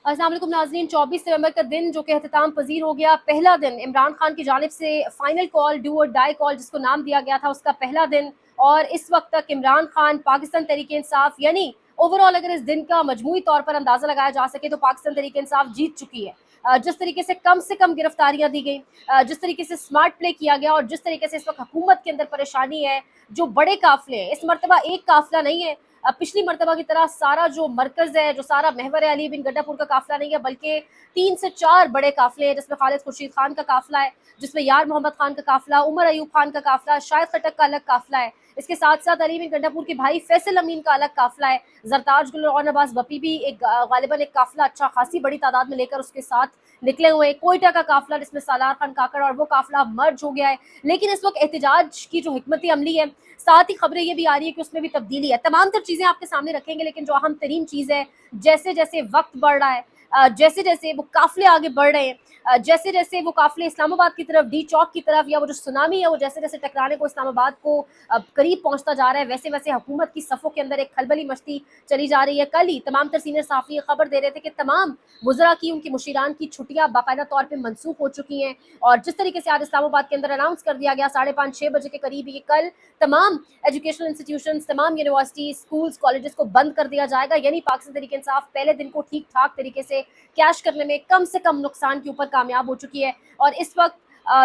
अस्सलाम वालेकुम नाज़रीन। 24 नवंबर का दिन जो कि एहतिताम पजीर हो गया, पहला दिन इमरान खान की जानिब से final call, do or die call जिसको नाम दिया गया था, उसका पहला दिन। और इस वक्त तक इमरान खान, पाकिस्तान तहरीक इंसाफ, यानी ओवरऑल अगर इस दिन का मजमूई तौर पर अंदाजा लगाया जा सके तो पाकिस्तान तहरीक इंसाफ जीत चुकी है। जिस तरीके से कम गिरफ्तारियां दी गई, जिस तरीके से स्मार्ट प्ले किया गया और जिस तरीके से इस वक्त हुकूमत के अंदर परेशानी है, जो बड़े काफिले हैं, इस मरतबा एक काफिला नहीं है, पिछली मरतबा की तरह सारा जो मरकज है, जो सारा महवर है अली बिन गड्डापुर का काफिला नहीं है, बल्कि 3 से 4 बड़े काफिले हैं, जिसमें खालिद खुर्शीद खान का काफिला है, जिसमें यार मोहम्मद खान का काफिला, उमर अयूब खान का काफिला, शाहिद खटक का अलग काफिला है। इसके साथ साथ अली बिन गड्डापुर के भाई फैसल अमीन का अलग काफिला है। जरताज गुल और नवाज बपी भी एक गालिबन एक काफिला अच्छा खासी बड़ी तादाद में लेकर उसके साथ निकले हुए हैं। कोयटा का काफिला जिसमें सालार खान काकड़ और वो काफिला मर्ज हो गया है। लेकिन इस वक्त एहतजाज की जो हिकमत अमली है, साथ ही खबरें ये भी आ रही है कि उसमें भी तब्दीली है। तमाम तर चीज़ें आपके सामने रखेंगे, लेकिन जो अहम तरीन चीज़ है, जैसे जैसे वक्त बढ़ रहा है, जैसे जैसे वो काफिले आगे बढ़ रहे हैं, जैसे जैसे वो काफिले इस्लामाबाद की तरफ, डी चौक की तरफ, या वो जो सुनामी है वो जैसे जैसे टकराने को इस्लामाबाद को करीब पहुंचता जा रहा है, वैसे वैसे हुकूमत की सफ़ों के अंदर एक खलबली मचती चली जा रही है। कल ही तमाम तर सीनियर सहाफ़ी खबर दे रहे थे कि तमाम वज़रा की, उनकी मुशीरान की छुट्टियां बाकायदा तौर पर मनसूख हो चुकी हैं। और जिस तरीके से आज इस्लामाबाद के अंदर अनाउंस कर दिया गया 5:30-6 बजे के करीब ये कल तमाम एजुकेशनल इंस्टीट्यूशंस, तमाम यूनिवर्सिटी, स्कूल्स, कॉलेजेस को बंद कर दिया जाएगा। यानी पाकिस्तान तहरीक इंसाफ पहले दिन को ठीक ठाक तरीके से कैश करने में कम से कम नुकसान के ऊपर कामयाब हो चुकी है। और इस वक्त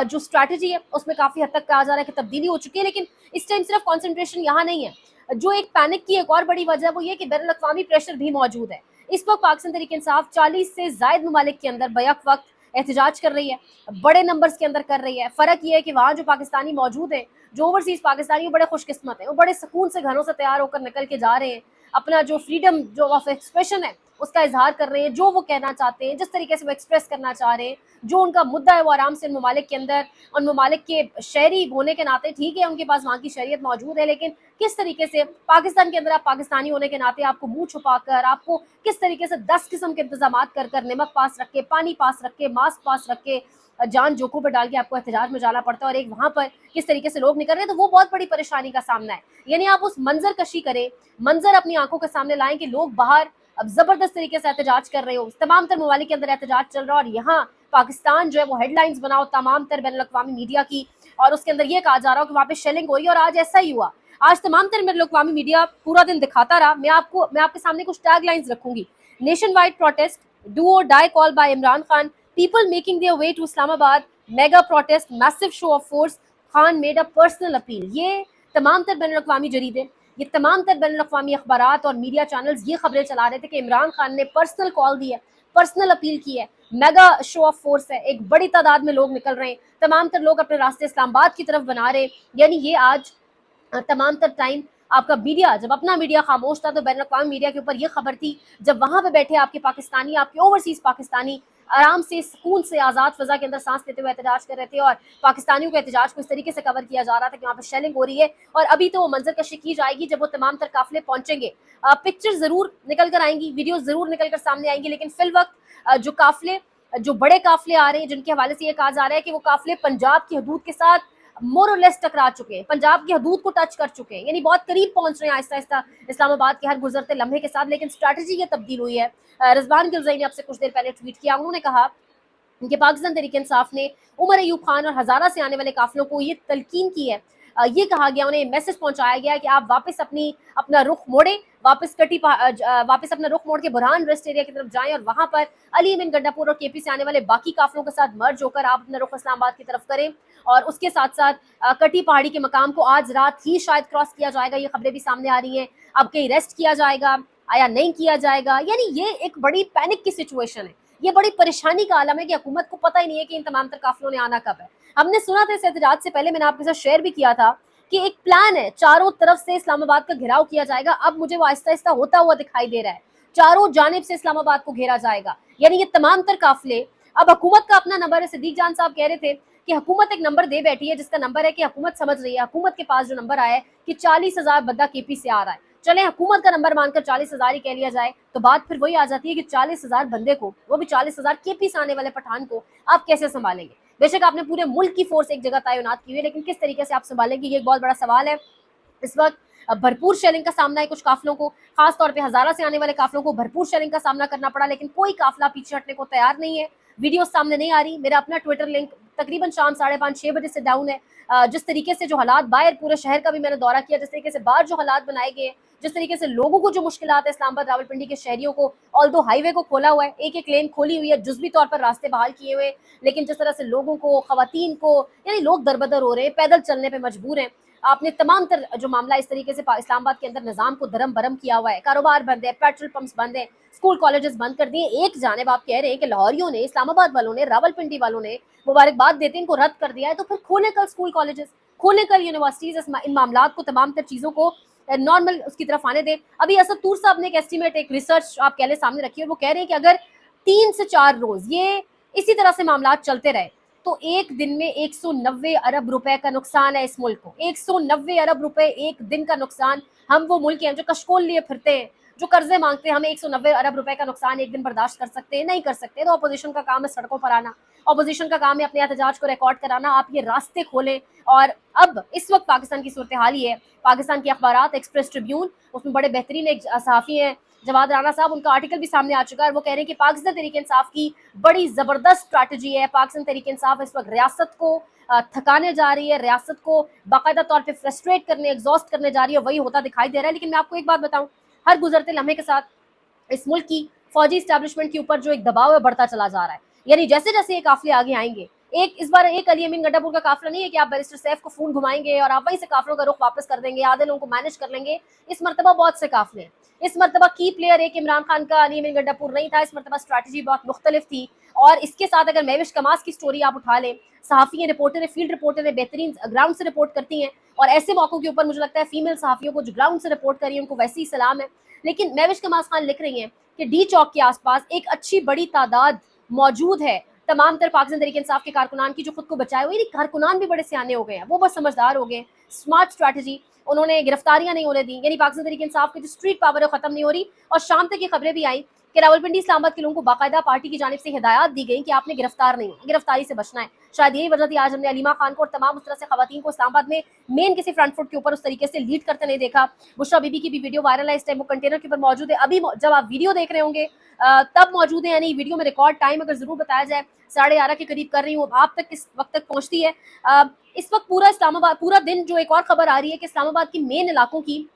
जो स्ट्रैटेजी है उसमें काफ़ी हद तक कहा जा रहा है कि तब्दीली हो चुकी है। लेकिन इस टाइम सिर्फ कॉन्सेंट्रेशन यहाँ नहीं है, जो एक पैनिक की एक और बड़ी वजह वो ये कि बैनुल अक़वामी प्रेशर भी मौजूद है। इस वक्त पाकिस्तान तहरीक इंसाफ 40 से ज़ायद ममालिक के अंदर बैक वक्त एहतजाज कर रही है, बड़े नंबर्स के अंदर कर रही है। फ़र्क ये है कि वहाँ जो पाकिस्तानी मौजूद हैं, जो ओवरसीज़ पाकिस्तानी, वो बड़े खुशकिस्मत हैं, वो बड़े सुकून से घरों से तैयार होकर निकल के जा रहे हैं, अपना जो फ्रीडम जो ऑफ एक्सप्रेशन है उसका इजहार कर रहे हैं, जो वो कहना चाहते हैं, जिस तरीके से वो एक्सप्रेस करना चाह रहे हैं, जो उनका मुद्दा है वो आराम से उन ममालिक के अंदर, उन ममालिक के शहरी होने के नाते ठीक है उनके पास वहाँ की शरीयत मौजूद है, लेकिन किस तरीके से पाकिस्तान के अंदर आप पाकिस्तानी होने के नाते आपको मुंह छुपा कर, आपको किस तरीके से 10 किस्म के इंतजाम कर कर, नमक पास रख के, पानी पास रख के, मास्क पास रख के, जान जोखों पर डाल के आपको एहतजाज में जाना पड़ता है, और एक वहाँ पर किस तरीके से लोग निकल रहे हैं, तो वो बहुत बड़ी परेशानी का सामना है। यानी आप उस मंजर कशी करें, मंजर अपनी आंखों के सामने लाएं कि लोग बाहर अब जबरदस्त तरीके से एहतजाज कर रहे हो, तमाम तर ममालिक के अंदर एहतजाज चल रहा है, और यहाँ पाकिस्तान जो है वो हेडलाइंस बनाओ तमाम तर बैनुल अक़वामी मीडिया की, और उसके अंदर ये कहा जा रहा हो कि वहाँ पे शेलिंग हो रही है। और आज ऐसा ही हुआ। आज तमाम तर बैनुल अक़वामी मीडिया पूरा दिन दिखाता रहा। मैं आपके सामने कुछ टैग लाइन्स रखूंगी। Nationwide protest, do or die call by Imran Khan, people making their way to Islamabad, mega protest, massive show of force, Khan made a personal appeal. ये तमाम तर बैनुल अक़वामी जरीदे, ये तमाम तर बैनुल अक़वामी अखबारात और मीडिया चैनल्स ये खबरें चला रहे थे कि इमरान खान ने पर्सनल कॉल दी है, पर्सनल अपील की है, मेगा शो ऑफ फोर्स है, एक बड़ी तादाद में लोग निकल रहे हैं, तमाम तर लोग अपने रास्ते इस्लामाबाद की तरफ बना रहे हैं। यानी ये आज तमाम तर टाइम आपका मीडिया, जब अपना मीडिया खामोश था तो बैनुल अक़वामी मीडिया के ऊपर ये खबर थी, जब वहाँ पे बैठे आपके पाकिस्तानी, आपके ओवरसीज़ पाकिस्तानी आराम से सुकून से आज़ाद फ़ज़ा के अंदर सांस लेते हुए एहतजाज कर रहे थे, और पाकिस्तानियों के एहतजाज को इस तरीके से कवर किया जा रहा था कि वहाँ पर शेलिंग हो रही है। और अभी तो वो मंजर कशी की जाएगी जब वो तमाम तर काफिले पहुँचेंगे, पिक्चर ज़रूर निकल कर आएंगी, वीडियो ज़रूर निकल कर सामने आएंगी, लेकिन फिल वक्त जो काफिले, जो बड़े काफिले आ रहे हैं, जिनके हवाले से ये कहा जा रहा है कि वो काफिले पंजाब की हदूद के साथ मोर और लेस टकरा चुके हैं, पंजाब की हदूद को टच कर चुके हैं, यानी बहुत करीब पहुंच रहे हैं आहिस्ता आहिस्ता इस्लामाबाद के हर गुजरते लम्हे के साथ। लेकिन स्ट्रैटेजी ये तब्दील हुई है। रिजवान गिलज़ई ने आपसे कुछ देर पहले ट्वीट किया, उन्होंने कहा कि पाकिस्तान तहरीक इंसाफ ने उमर अयूब खान और हज़ारा से आने वाले काफिलों को ये तलकीन की है, ये कहा गया, उन्हें मैसेज पहुंचाया गया है कि आप वापस अपना रुख मोड़ें, वापस अपना रुख मोड़ के बुरहान रेस्ट एरिया की तरफ जाएं, और वहां पर अली बिन गड्डापुर और केपी से आने वाले बाकी काफिलों के साथ मर्ज होकर आप अपना रुख इस्लामाबाद की तरफ करें। और उसके साथ साथ कटी पहाड़ी के मकाम को आज रात ही शायद क्रॉस किया जाएगा, ये खबरें भी सामने आ रही हैं। अब कहीं रेस्ट किया जाएगा या नहीं किया जाएगा, यानी ये एक बड़ी पैनिक की सिचुएशन है, ये बड़ी परेशानी का आलम है कि हुकूमत को पता ही नहीं है कि इन तमाम तर काफिलों ने आना कब है। हमने सुना था इस एहतजाज से पहले, मैंने आपके साथ शेयर भी किया था कि एक प्लान है, चारों तरफ से इस्लामाबाद का घेराव किया जाएगा। अब मुझे वो आहिस्ता आहिस्ता होता हुआ दिखाई दे रहा है, चारों जानिब से इस्लामाबाद को घेरा जाएगा। यानी ये तमाम तर काफिले, अब हुकूमत का अपना नंबर है। सिद्दीक जान साहब कह रहे थे कि हुकूमत एक नंबर दे बैठी है, जिसका नंबर है कि हुकूमत समझ रही है, हुकूमत के पास जो नंबर आया है कि 40,000 बंदा केपी से आ रहा है, चले हुकूमत का नंबर मानकर 40,000 ही कह लिया जाए, तो बात फिर वही आ जाती है कि 40,000 बंदे को, वो भी 40,000 केपी से आने वाले पठान को आप कैसे संभालेंगे। बेशक आपने पूरे मुल्क की फोर्स एक जगह तैनात की हुई है, लेकिन किस तरीके से आप संभालेंगे, ये एक बहुत बड़ा सवाल है। इस वक्त भरपूर शेलिंग का सामना है कुछ काफिलों को, खास तौर पे हजारा से आने वाले काफिलों को भरपूर शेलिंग का सामना करना पड़ा, लेकिन कोई काफिला पीछे हटने को तैयार नहीं है। वीडियो सामने नहीं आ रही, मेरा अपना ट्विटर लिंक तकरीबन शाम 5:30-6 बजे से डाउन है। जिस तरीके से जो हालात बाहर पूरे शहर का भी मैंने दौरा किया, जिस तरीके से बाहर जो हालात बनाए गए, जिस तरीके से लोगों को जो मुश्किलात है इस्लामाबाद रावलपिंडी के शहरियों को, ऑल्दो हाईवे को खोला हुआ है, एक एक लेन खोली हुई है, जुज़वी तौर पर रास्ते बहाल किए हुए, लेकिन जिस तरह से लोगों को, खवातीन को, यानी लोग दरबदर हो रहे हैं, पैदल चलने पे मजबूर हैं। आपने तमाम तर जो मामला इस तरीके से इस्लामाबाद के अंदर निज़ाम को दरम बरम किया हुआ है, कारोबार बंद है, पेट्रोल पंप्स बंद है, स्कूल कॉलेजेस बंद कर दिए। एक जानिब आप कह रहे हैं कि लाहौरियों ने, इस्लामाबाद वालों ने, रावलपिंडी वालों ने मुबारकबाद देते हैं, इनको रद्द कर दिया है, तो फिर खोले कल स्कूल कॉलेजेस, खोले कल यूनिवर्सिटीज, इन मामलात को, तमाम तर चीज़ों को नॉर्मल उसकी तरफ आने दे। अभी असद तूर साहब ने एक एस्टीमेट, एक रिसर्च आप कह ले सामने रखी है, वो कह रहे हैं कि अगर 3 से 4 रोज ये इसी तरह से मामलात चलते रहे तो एक दिन में 190 अरब रुपए का नुकसान है इस मुल्क को। 190 अरब रुपए एक दिन का नुकसान। हम वो मुल्क हैं जो कशकोल लिए फिरते हैं, जो कर्जे मांगते हैं, हमें 190 अरब रुपए का नुकसान एक दिन बर्दाश्त कर सकते हैं? नहीं कर सकते। तो अपोजिशन का काम है सड़कों पर आना, अपोजिशन का काम है अपने एहतजाज को रिकॉर्ड कराना। आप ये रास्ते खोलें। और अब इस वक्त पाकिस्तान की सूरत हाल ही है, पाकिस्तान के अखबारात, एक्सप्रेस ट्रिब्यून, उसमें बड़े बेहतरीन एक सहाफ़ी हैं जवाद राना साहब, उनका आर्टिकल भी सामने आ चुका है। वो कह रहे हैं कि पाकिस्तान तहरीक इंसाफ की बड़ी ज़बरदस्त स्ट्रैटेजी है। पाकिस्तान तहरीक इंसाफ इस वक्त रियासत को थकाने जा रही है, रियासत को बाकायदा तौर पे फ्रस्ट्रेट करने, एग्जॉस्ट करने जा रही है। वही होता दिखाई दे रहा है। लेकिन मैं आपको एक बात बताऊं, हर गुजरते लम्हे के साथ इस मुल्क की फौजी इस्टेब्लिशमेंट के ऊपर जो एक दबाव है बढ़ता चला जा रहा है। यानी जैसे जैसे ये काफिले आगे आएंगे, इस बार एक अली अमीन गड्ढापुर का काफिला नहीं है कि आप बैरिस्टर सैफ को फोन घुमाएंगे और आप वहीं से काफिलों का रुख वापस कर देंगे, आधे लोगों को मैनेज कर लेंगे। इस मरतबा बहुत से काफिले हैं। इस मरतबा की प्लेयर एक इमरान खान का अली अमीन गड्ढापुर नहीं था। इस मरतबा स्ट्रैटेजी बहुत मुख्तलिफ थी। और इसके साथ अगर महविश कमास की स्टोरी आप उठा लें, सहाफ़ी रिपोर्टर, फील्ड रिपोर्टर बेहतरीन ग्राउंड से रिपोर्ट करती हैं, और ऐसे मौकों के ऊपर मुझे लगता है फीमेल सहाफ़ियों को जो ग्राउंड से रिपोर्ट करी है उनको वैसे ही सलाम है। लेकिन महविश कमास खान लिख रही हैं कि डी चौक के आसपास एक अच्छी बड़ी तादाद मौजूद है तमाम तर पाकिस्तान तहरीक इंसाफ के कारकुनान की जो खुद को बचाए हुए। कारकुनान भी बड़े सियाने हो गए हैं, वो बस समझदार हो गए। स्मार्ट स्ट्रैटेजी, उन्होंने गिरफ्तारियां नहीं होने दी। यानी पाकिस्तान तहरीक इंसाफ की जो स्ट्रीट पावर है खत्म नहीं हो रही। और शाम तक ये खबरें भी आई कि रावलपिंडी इस्लामाबाद के लोगों को बाकायदा पार्टी की जानिब से हिदायत दी गई कि आपने गिरफ्तार नहीं होना, गिरफ्तारी से बचना है। शायद यही वजह थी आज हमने अलीमा खान को और तमाम उस तरह से खवातीन को इस्लामाबाद में मेन किसी फ्रंट फुट के ऊपर उस तरीके से लीड करते नहीं देखा। बुशरा बीबी की भी वीडियो वायरल है इस टाइम, वो कंटेनर के ऊपर मौजूद है। अभी जब आप वीडियो देख रहे होंगे तब मौजूद है। यानी वीडियो में रिकॉर्ड टाइम अगर जरूर बताया जाए 11:30 के करीब कर रही हूँ, आप तक किस वक्त तक पहुंचती है। इस वक्त पूरा इस्लामाबाद, पूरा दिन जो एक और खबर आ रही है कि इस्लामाबाद की मेन इलाकों की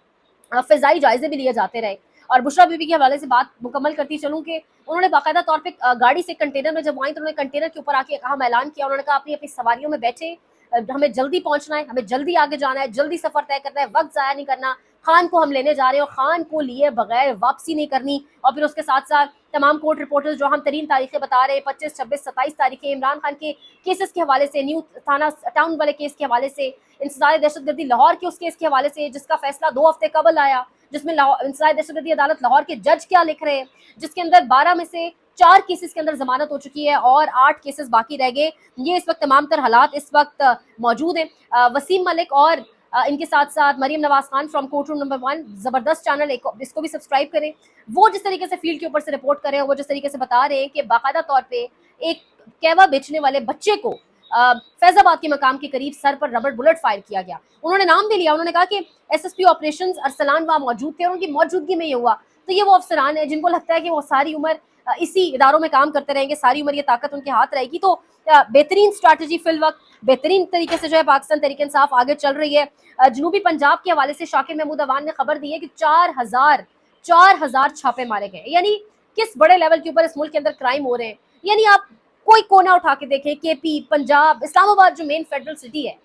फिजाई जायजे भी लिए जाते रहे। और बुशरा बीबी के हवाले से बात मुकम्मल करती चलूँ कि उन्होंने बाकायदा तौर पे गाड़ी से कंटेनर में जब आई तो उन्होंने कंटेनर के ऊपर आके अहम ऐलान किया। उन्होंने कहा अपनी अपनी सवारियों में बैठे, हमें जल्दी पहुंचना है, हमें जल्दी आगे जाना है, जल्दी सफर तय करना है, वक्त ज़ाया नहीं करना। खान को हम लेने जा रहे हैं और खान को लिए बगैर वापसी नहीं करनी। और फिर उसके साथ साथ तमाम कोर्ट रिपोर्टर्स जो हम तरीन तारीखें बता रहे हैं, 25, 26, 27 तारीखें इमरान खान के केसेस के हवाले से, न्यू थाना टाउन वाले केस के हवाले से, इंसदाद दहशतगर्दी लाहौर के उस केस के हवाले से जिसका फैसला 2 हफ्ते कबल आया, जिसमें इंसदाद दहशतगर्दी अदालत लाहौर के जज क्या लिख रहे हैं, जिसके अंदर 12 में से 4 केसेस के अंदर जमानत हो चुकी है और 8 केसेस बाकी रह गए। ये इस वक्त तमाम तर हालात इस वक्त मौजूद हैं। वसीम मलिक और इनके साथ साथ Maryam Nawaz Khan from court room number 1, जबरदस्त चैनल, इसको भी सब्सक्राइब करें। वो जिस तरीके से फील्ड के ऊपर से रिपोर्ट कर रहे हैं, वो जिस तरीके से बता रहे हैं कि बाकायदा तौर पे एक कहवा बेचने वाले बच्चे को फैजाबाद के मकाम के करीब सर पर रबड़ बुलेट फायर किया गया। उन्होंने नाम भी लिया, उन्होंने कहा कि एसएसपी ऑपरेशंस अरसलान वहाँ मौजूद थे और उनकी मौजूदगी में ये हुआ। तो ये वो अफसरान है जिनको लगता है कि वो सारी उम्र इसी इदारों में काम करते रहेंगे, सारी उम्र ये ताकत उनके हाथ रहेगी। तो बेहतरीन स्ट्रैटेजी फिल वक्त बेहतरीन तरीके से जो है पाकिस्तान तहरीक इंसाफ आगे चल रही है। जनूबी पंजाब के हवाले से शाकिर महमूद अवान ने खबर दी है कि 4,000 छापे मारे गए। यानी किस बड़े लेवल के ऊपर इस मुल्क के अंदर क्राइम हो रहे हैं। यानी आप कोई कोना उठा के देखें, केपी, पंजाब, इस्लामाबाद जो मेन फेडरल सिटी है,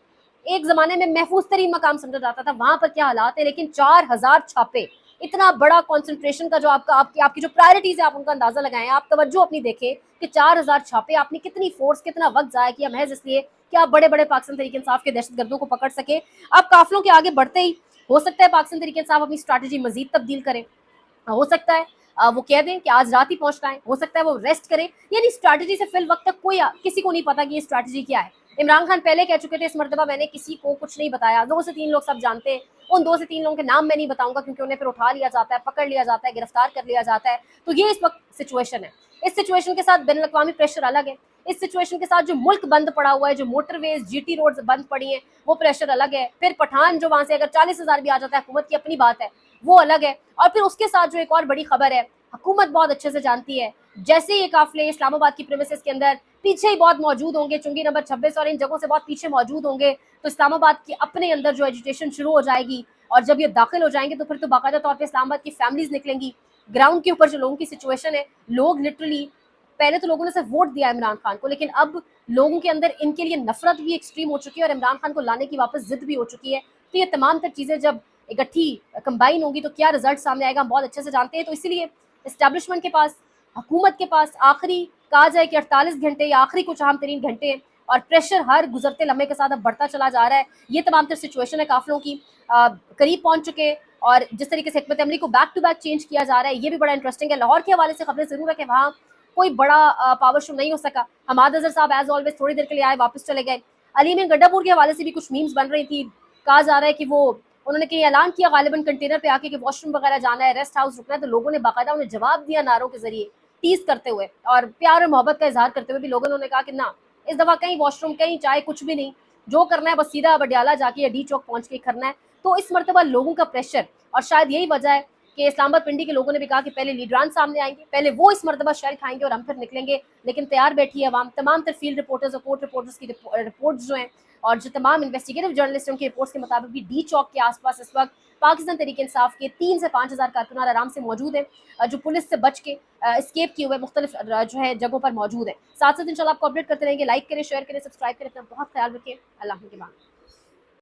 एक जमाने में महफूज तरीन मकाम समझा जाता था, वहां पर क्या हालात है। लेकिन 4,000 छापे, इतना बड़ा कॉन्सेंट्रेशन का जो आपकी जो प्रायोरिटीज है आप उनका अंदाजा लगाएं। आप तवज्जो अपनी देखें कि 4,000 छापे, आपने कितनी फोर्स, कितना वक्त जाया किया महज इसलिए कि आप बड़े बड़े पाकिस्तान तहरीक इंसाफ के दहशतगर्दों को पकड़ सके। अब काफिलों के आगे बढ़ते ही हो सकता है पाकिस्तान तहरीक इंसाफ अपनी स्ट्रैटेजी मजीद तब्दील करें, हो सकता है वो कह दें कि आज रात ही पहुंचना है, हो सकता है वो रेस्ट करें। यानी स्ट्रैटेजी से फिल वक्त तक किसी को नहीं पता कि ये स्ट्रैटेजी क्या है। इमरान खान पहले कह चुके थे इस मरतबा मैंने किसी को कुछ नहीं बताया। 2 से 3 लोग सब जानते हैं, उन 2 से 3 लोगों के नाम मैं नहीं बताऊंगा क्योंकि उन्हें फिर उठा लिया जाता है, पकड़ लिया जाता है, गिरफ्तार कर लिया जाता है। तो ये इस वक्त सिचुएशन है। इस सिचुएशन के साथ बैनुल अक़वामी प्रेशर अलग है। इस सिचुएशन के साथ जो मुल्क बंद पड़ा हुआ है, जो मोटरवेज जीटी रोड्स बंद पड़ी हैं, वो प्रेशर अलग है। फिर पठान जो वहां से अगर 40,000 भी आ जाता है, हुकूमत की अपनी बात है, वो अलग है। और फिर उसके साथ जो एक और बड़ी खबर है, हुकूमत बहुत अच्छे से जानती है जैसे ये काफिले इस्लामाबाद की प्रेमिसेस के अंदर पीछे ही बहुत मौजूद होंगे, चुंगी नंबर 26 और इन जगहों से बहुत पीछे मौजूद होंगे, तो इस्लामाबाद की अपने अंदर जो एजिटेशन शुरू हो जाएगी। और जब ये दाखिल हो जाएंगे तो फिर तो बाकायदा तौर पे इस्लामाबाद की फैमिलीज निकलेंगी। ग्राउंड के ऊपर जो लोगों की सिचुएशन है, लोग लिटरली, पहले तो लोगों ने सिर्फ वोट दिया इमरान खान को, लेकिन अब लोगों के अंदर इनके लिए नफरत भी एक्सट्रीम हो चुकी है और इमरान खान को लाने की वापस जिद भी हो चुकी है। तो ये तमाम तर चीज़ें जब इकट्ठी कंबाइन होंगी तो क्या रिजल्ट सामने आएगा हम बहुत अच्छे से जानते हैं। तो इसीलिए इस्टेब्लिशमेंट के पास, हुकूमत के पास आखिरी कहा जाए कि 48 घंटे या आखिरी कुछ अहम तरीन घंटे हैं और प्रेशर हर गुजरते लम्हे के साथ अब बढ़ता चला जा रहा है। ये तमाम तर सिचुएशन है काफिलों की करीब पहुंच चुके। और जिस तरीके से हिकमत अमली को बैक टू बैक चेंज किया जा रहा है, ये भी बड़ा इंटरेस्टिंग है। लाहौर के हवाले से खबरें जरूर है कि वहाँ कोई बड़ा पावर शो नहीं हो सका। हमाद अजहर साहब एज ऑलवेज थोड़ी देर के लिए आए, वापस चले गए। अली में गड्डापुर के हवाले से भी कुछ मीम्स बन रही थी, कहा जा रहा है कि वो उन्होंने कहीं ऐलान किया गालिबन कंटेनर पे आके कि वॉशरूम वगैरह जाना है, रेस्ट हाउस रुकना है, तो लोगों ने बाकायदा उन्हें जवाब दिया नारों के जरिए, टीज करते हुए और प्यार और मोहब्बत का इजहार करते हुए भी लोगों ने उन्हें कहा कि ना, इस दफा कहीं वॉशरूम, कहीं चाय, कुछ भी नहीं, जो करना है बस सीधा बडियाला जाके या डी चौक पहुंच के करना है। तो इस मरतबा लोगों का प्रेशर, और शायद यही वजह है कि इस्लामाबाद पिंडी के लोगों ने भी कहा कि पहले लीडरान सामने आएंगे, पहले वो इस मरतबा शेल खाएंगे और हम फिर निकलेंगे। लेकिन तैयार बैठी है अवाम, तमाम तर फील्ड रिपोर्टर्स और कोर्ट रिपोर्टर्स की रिपोर्ट्स जो हैं और जो तमाम इन्वेस्टिगेटिव जर्नलिस्ट उनकी रिपोर्ट्स के मुताबिक भी डी चौक के आसपास इस वक्त पाकिस्तान तहरीक इंसाफ के 3 से 5,000 कारकुनान आराम से मौजूद हैं जो पुलिस से बच के स्केप किए हुए मुख्तलिफ जो है जगहों पर मौजूद है। साथ साथ इंशाल्लाह आपको अपडेट करते रहेंगे। लाइक करें, शेयर करें, सब्सक्राइब करें, अपना बहुत ख्याल रखें। अल्लाह के बाद।